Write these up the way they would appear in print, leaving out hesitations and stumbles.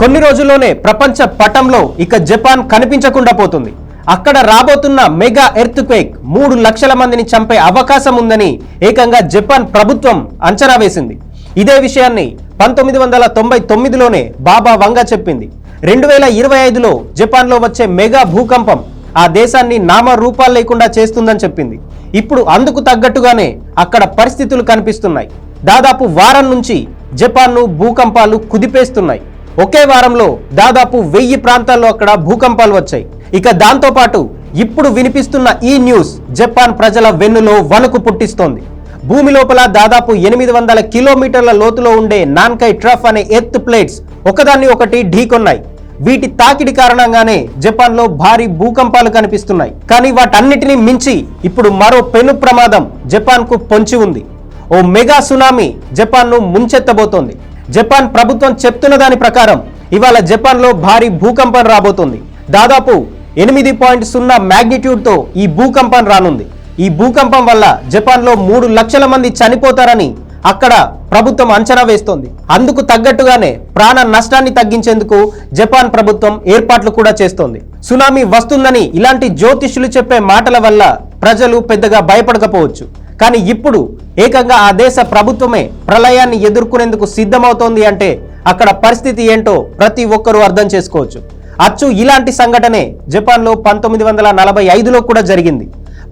కొన్ని రోజుల్లోనే ప్రపంచ పటంలో ఇక జపాన్ కనిపించకుండా పోతుంది. అక్కడ రాబోతున్న మెగా ఎర్త్ క్వేక్ 3 లక్షల మందిని చంపే అవకాశం ఉందని ఏకంగా జపాన్ ప్రభుత్వం అంచనా వేసింది. ఇదే విషయాన్ని 1999లోనే బాబా వంగా చెప్పింది. 2025లో జపాన్లో వచ్చే మెగా భూకంపం ఆ దేశాన్ని నామరూపాలు లేకుండా చేస్తుందని చెప్పింది. ఇప్పుడు అందుకు తగ్గట్టుగానే అక్కడ పరిస్థితులు కనిపిస్తున్నాయి. దాదాపు వారం నుంచి జపాన్ను భూకంపాలు కుదిపేస్తున్నాయి. ఒకే వారంలో దాదాపు 1000 ప్రాంతాల్లో అక్కడ భూకంపాలు వచ్చాయి. ఇక దాంతో పాటు ఇప్పుడు వినిపిస్తున్న ఈ న్యూస్ జపాన్ ప్రజల వెన్నులో వణుకు పుట్టిస్తోంది. భూమి లోపల దాదాపు 800 కిలోమీటర్ల లోతులో ఉండే నాన్కై ట్రఫ్ అనే ఎర్త్ ప్లేట్స్ ఒకదాన్ని ఒకటి ఢీకొన్నాయి. వీటి తాకిడి కారణంగానే జపాన్లో భారీ భూకంపాలు కనిపిస్తున్నాయి. కానీ వాటన్నిటిని మించి ఇప్పుడు మరో పెను ప్రమాదం జపాన్కు పొంచి ఉంది. ఓ మెగా సునామీ జపాన్ను ముంచెత్తబోతోంది. జపాన్ ప్రభుత్వం చెప్తున్న దాని ప్రకారం ఇవాళ జపాన్లో భారీ భూకంపం రాబోతోంది. దాదాపు 8.0 మ్యాగ్నిట్యూడ్తో ఈ భూకంపం రానుంది. ఈ భూకంపం వల్ల జపాన్లో 3 లక్షల మంది చనిపోతారని అక్కడ ప్రభుత్వం అంచనా వేస్తోంది. అందుకు తగ్గట్టుగానే ప్రాణ నష్టాన్ని తగ్గించేందుకు జపాన్ ప్రభుత్వం ఏర్పాట్లు కూడా చేస్తోంది. సునామీ వస్తుందని ఇలాంటి జ్యోతిష్యులు చెప్పే మాటల వల్ల ప్రజలు పెద్దగా భయపడకపోవచ్చు. కానీ ఇప్పుడు ఏకంగా ఆ దేశ ప్రభుత్వమే ప్రళయాన్ని ఎదుర్కొనేందుకు సిద్ధమవుతోంది అంటే అక్కడ పరిస్థితి ఏంటో ప్రతి ఒక్కరూ అర్థం చేసుకోవచ్చు. అచ్చు ఇలాంటి సంఘటనే జపాన్లో 1945లో కూడా జరిగింది.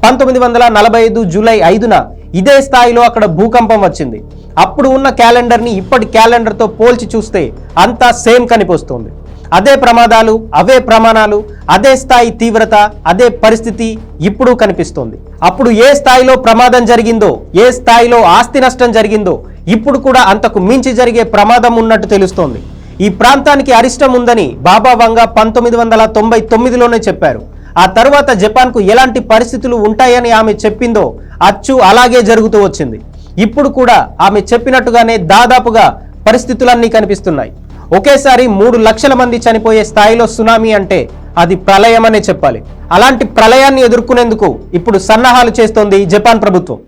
1945 జూలై 5న ఇదే స్థాయిలో అక్కడ భూకంపం వచ్చింది. అప్పుడు ఉన్న క్యాలెండర్ని ఇప్పటి క్యాలెండర్తో పోల్చి చూస్తే అంతా సేమ్ కనిపిస్తుంది. అదే ప్రమాదాలు, అవే ప్రమాణాలు, అదే స్థాయి తీవ్రత, అదే పరిస్థితి ఇప్పుడు కనిపిస్తోంది. అప్పుడు ఏ స్థాయిలో ప్రమాదం జరిగిందో, ఏ స్థాయిలో ఆస్తి నష్టం జరిగిందో ఇప్పుడు కూడా అంతకు మించి జరిగే ప్రమాదం ఉన్నట్టు తెలుస్తోంది. ఈ ప్రాంతానికి అరిష్టం ఉందని బాబా వంగా 1999లోనే చెప్పారు. ఆ తర్వాత జపాన్కు ఎలాంటి పరిస్థితులు ఉంటాయని ఆమె చెప్పిందో అచ్చు అలాగే జరుగుతూ వచ్చింది. ఇప్పుడు కూడా ఆమె చెప్పినట్టుగానే దాదాపుగా పరిస్థితులన్నీ కనిపిస్తున్నాయి. ఒకేసారి 3 లక్షల మంది చనిపోయే స్థాయిలో సునామీ అంటే అది ప్రళయం అనే చెప్పాలి. అలాంటి ప్రళయాన్ని ఎదుర్కొనేందుకు ఇప్పుడు సన్నాహాలు చేస్తోంది జపాన్ ప్రభుత్వం.